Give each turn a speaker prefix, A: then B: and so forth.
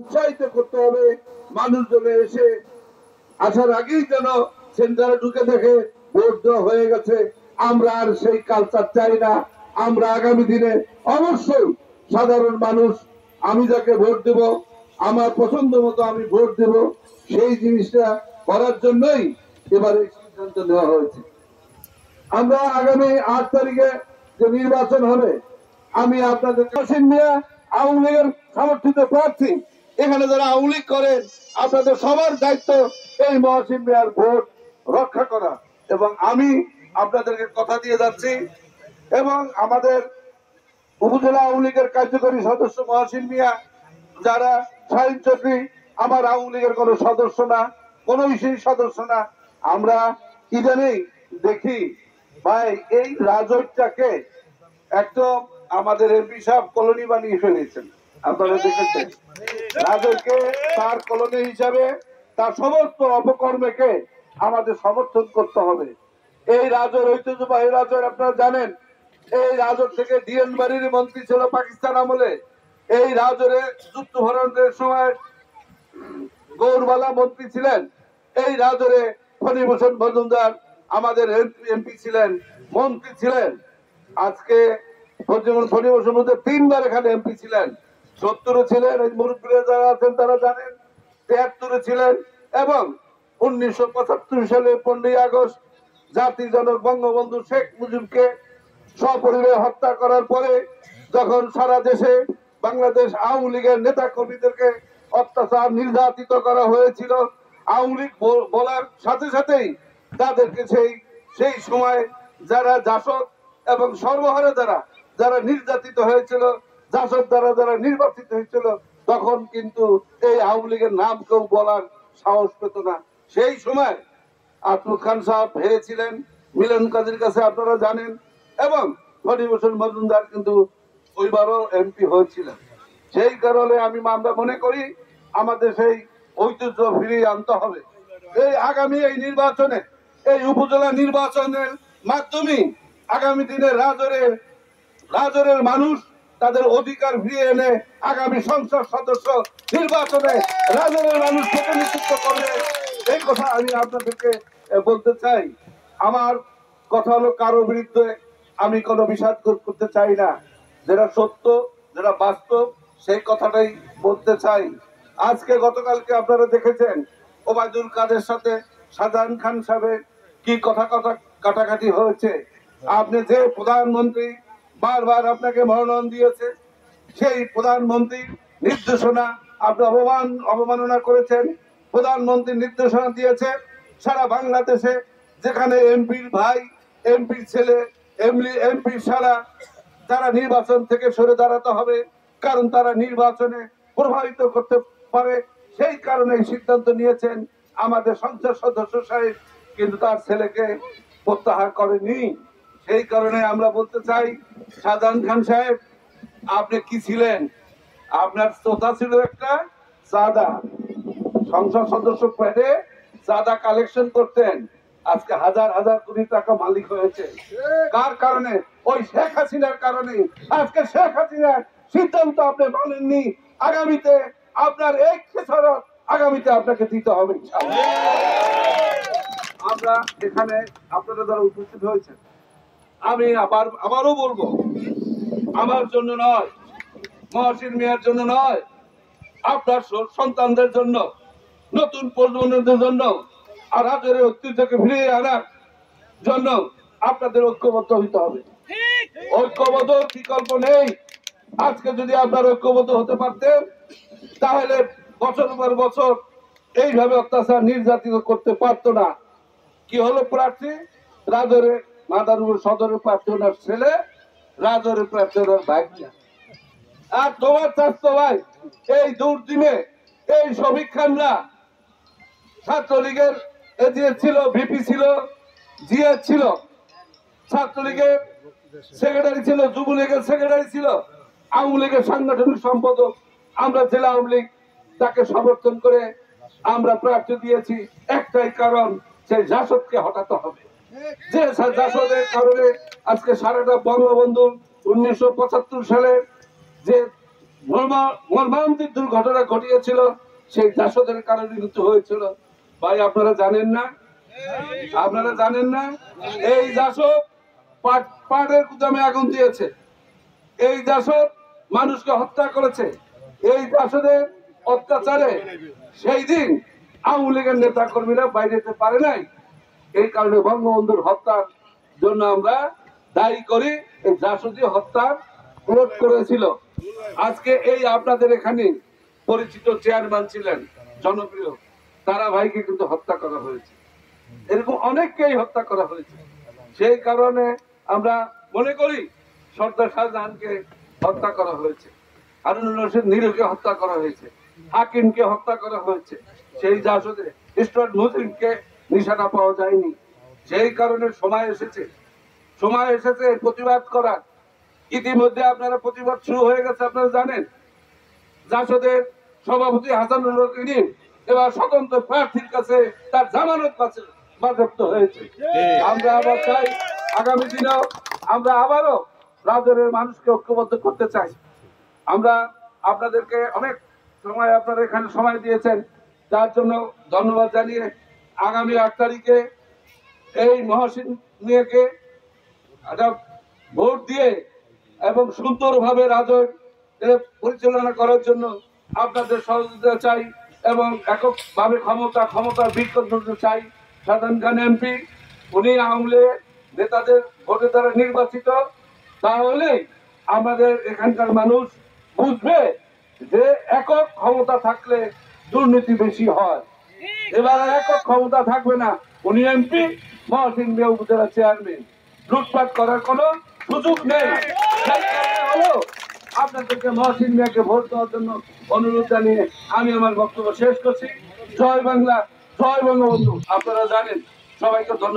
A: উৎসাহিত করতে হবে। মানুষজনে এসে আসার আগেই যেন সেন্টারে ঢুকে দেখে ভোট দেওয়া হয়ে গেছে। আমরা আর সেই কালচার চাই না। আমরা আগামী দিনে অবশ্যই সাধারণ মানুষ, আমি যাকে ভোট দেব, আমার পছন্দ মতো আমি ভোট দেব, সেই জিনিসটা করার জন্যই এবারে সিদ্ধান্ত নেওয়া হয়েছে। আমরা আগামী 8 তারিখে যে নির্বাচন হবে, আমি আপনাদের আওয়ামী লীগের সমর্থিত প্রার্থী, এখানে যারা আওয়ামী লীগ করেন আপনাদের সবার দায়িত্ব এই মহসিন মিয়ার ভোট রক্ষা করা। এবং আমি আপনাদেরকে কথা দিয়ে যাচ্ছি, এবং আমাদের উপজেলা আওয়ামী লীগের কার্যকরী সদস্য মহসিন মিয়া, যারা শাহিন চৌধুরী আমার আওয়ামী লীগের কোনো সদস্য না, কোনো বিশেষ সদস্য না। আমরা ইদানিং দেখি ভাই এই রাজনীতিটাকে একদম আমাদের এমপি সাহেব কলোনি বানিয়ে ফেলেছেন। আপনারা দেখেছেন রাজনকে তার কলোনি হিসাবে তার সমস্ত অপকর্মকে আমাদের সমর্থন করতে হবে। এই রাজর ঐতিহ্যবাহী রাজর আপনারা জানেন, এই রাজর থেকে ডিএন বাড়ির মন্ত্রী ছিল পাকিস্তান আমলে। এই রাজরে যুদ্ধ ভরণের সময় গৌরবালা মন্ত্রী ছিলেন। এই রাজরে ফণীভূষণ মজুমদার আমাদের এমপি ছিলেন, মন্ত্রী ছিলেন। আজকে ফণীভূষণ মজুমদার 3 বার এখানে এমপি ছিলেন। 70-এ ছিলেন, এই মুরব্বীরা যারা আছেন তারা জানেন, 73-এ ছিলেন, এবং 1975 সালে 15ই আগস্ট জাতির জনক বঙ্গবন্ধু শেখ মুজিবকে সপরিবারে হত্যা করার পরে যখন সারা দেশে বাংলাদেশ আওয়ামী লীগের নেতা কর্মীদেরকে অত্যাচার নির্যাতিত করা হয়েছিল, আওয়ামী লীগ বলার সাথে সাথেই তাদেরকে সেই সময় যারা জাসদ এবং সর্বহারা যারা নির্যাতিত হয়েছিল, জাসদ দ্বারা যারা নির্বাচিত হয়েছিল, তখন কিন্তু এই আওয়ামী লীগের নাম কেউ বলার সাহস পেত না। সেই সময় আতলুক খান সাহেব হেরেছিলেন মিলন কাজীর কাছে, আপনারা জানেন, এবং ফণীভূষণ মজুমদার কিন্তু ওইবারও এমপি হয়েছিলেন। সেই কারণে আমরা মনে করি আমাদের সেই ঐতিহ্য ফিরিয়ে আনতে হবে। এই আগামী এই নির্বাচনে, এই উপজেলা নির্বাচনের মাধ্যমে আগামী দিনে রাজরের মানুষ তাদের অধিকার ফিরিয়ে এনে আগামী সংসদ সদস্য নির্বাচনে রাজরের মানুষ প্রতিনিধিত্ব করবে। এই কথা আমি আপনাদেরকে বলতে চাই। আমার কথা হলো কারো বিরুদ্ধে আমি কোনো বিষাদ করতে চাই না। যেটা সত্য, যেটা বাস্তব, সেই কথাটাই বলতে চাই। আজকে গতকালকে আপনারা দেখেছেন ওবায়দুল কাদের সাথে শাহজাহান খান সাহেবের কি কথা কাটাকাটি হয়েছে। আপনি যে প্রধানমন্ত্রী বারবার আপনাকে মনোনয়ন দিয়েছে, সেই প্রধানমন্ত্রীর নির্দেশনা আপনি অবমাননা করেছেন। প্রধানমন্ত্রী নির্দেশনা দিয়েছে সারা বাংলাদেশে যেখানে এমপির ভাই, এমপির ছেলে, এমপির সারা তারা নির্বাচন থেকে সরে দাঁড়াতে হবে, কারণ তারা নির্বাচনে প্রভাবিত করতে পারে। সেই কারণে সিদ্ধান্ত নিয়েছেন। আমাদের সংসদ সদস্য সাহেব কিন্তু তার ছেলেকে প্রত্যাহার করেনি। সেই কারণে আমরা বলতে চাই, শাহজাহান খান সাহেব আপনি কি ছিলেন? আপনার শ্রোতা ছিল একটা চাঁদা, সংসদ সদস্য পেটে চাঁদা কালেকশন করতেন। আজকে হাজার হাজার কোটি টাকা মালিক হয়েছে কার কারণে? ওই শেখ হাসিনার কারণে। আজকে শেখ হাসিনার সিদ্ধান্ত আপনি মানেননি, আগামীতে আপনার এই খেসারত আগামীতে আপনাকে দিতে হবে। আমরা এখানে আপনারা যারা উপস্থিত হয়েছেন, আমি আবারও বলবো, আমার জন্য নয়, মহসিন মিয়ার জন্য নয়, আপনার সন্তানদের জন্য, নতুন প্রজন্মের জন্য, আর রাজের ঐতিহ্যকে ফিরিয়ে আনার জন্য আপনাদের ঐক্যবদ্ধ হইতে হবে। ঐক্যবদ্ধ বিকল্প নেই। আজকে যদি আপনার ঐক্যবদ্ধ হতে পারতেন, তাহলে বছর পর বছর এইভাবে অত্যাচার নির্যাতিত করতে পারতো না। কি হলো? প্রার্থী রাজরে মাদারীপুর সদরের প্রার্থী ওনার ছেলে, রাজরের প্রার্থী ওনার ভাই। আর তোমার স্বাস্থ্য ভাই এই দুর্দিনে এই শফিক খানরা ছাত্রলীগের এজিএস ছিল, ভিপি ছিল, জিএস ছিল, ছাত্রলীগের সেক্রেটারি ছিল, যুবলীগের সেক্রেটারি ছিল, আওয়ামী লীগের সাংগঠনিক সম্পাদক। আমরা জেলা আওয়ামী লীগ তাকে সমর্থন করে আমরা প্রার্থী দিয়েছি, একটাই কারণ, সেই জাসদকে হটাতে হবে। যে জাসদের কারণে আজকে সারাটা বঙ্গবন্ধু 1975 সালে যে মর্মান্তিক দুর্ঘটনা ঘটিয়েছিল, সেই জাসদের কারণে মৃত্যু হয়েছিল। ভাই আপনারা জানেন না, আপনারা জানেন না এই জাসদ পাটের গুদামে আগুন দিয়েছে, এই জাসদ মানুষকে হত্যা করেছে। এই জাসদের অত্যাচারে সেই দিন আওয়ামী লীগের নেতা কর্মীরা বাইরে যেতে পারে নাই। এই কারণে বঙ্গবন্ধুর হত্যার জন্য আমরা দায়ী করি, এই জাসদি হত্যার প্রয়োগ করেছিল। আজকে এই আপনাদের এখানে পরিচিত চেয়ারম্যান ছিলেন জনপ্রিয়, তারা ভাইকে কিন্তু হত্যা করা হয়েছে, এরকম অনেককেই হত্যা করা হয়েছে। সেই কারণে আমরা মনে করি সর্দার শাহজাহানকে হত্যা করা হয়েছে, হারুনুর রশিদ নীরুকে হত্যা করা হয়েছে, হাকিমকে হত্যা করা হয়েছে, সেই জাসদে স্টুয়ার্ট মুসলিমকে নিশানা পাওয়া যায়নি। সেই কারণে সময় এসেছে প্রতিবাদ করার। ইতিমধ্যে আপনারা প্রতিবাদ শুরু হয়ে গেছে, আপনারা জানেন জাসদের সভাপতি হাসানুল হক এবার স্বতন্ত্র প্রার্থীর কাছে তার জামানত বাজেয়াপ্ত হয়েছে। আমরা আবার চাই আগামী দিনেও আমরা আবারও রাজনের মানুষকে ঐক্যবদ্ধ করতে চাই। আমরা আপনাদেরকে অনেক সময় আপনারা এখানে সময় দিয়েছেন, তার জন্য ধন্যবাদ জানিয়ে আগামী 8 তারিখে এই মহসিন মিয়াকে ভোট দিয়ে এবং সুন্দরভাবে রাজন পরিচালনা করার জন্য আপনাদের সহযোগিতা চাই এবং এককভাবে ক্ষমতার বিক্ষোভ চাই। সাধারণ খান এমপি উনি আওয়ামী লীগের নেতাদের ভোটের দ্বারা নির্বাচিত, তাহলে আমাদের এখানকার মানুষ বুঝবে যে একক ক্ষমতা থাকলে দুর্নীতি বেশি হয়। এবার একক ক্ষমতা থাকবে না, উনি এমপি, মহসিন মিয়া উপজেলা চেয়ারম্যান, লুটপাট করার কোনো সুযোগ নেই। হলো আপনাদেরকে মহসিন মিয়াকে ভোট দেওয়ার জন্য অনুরোধ জানিয়ে আমি আমার বক্তব্য শেষ করছি। জয় বাংলা, জয় বঙ্গবন্ধু। আপনারা জানেন, সবাইকে ধন্যবাদ।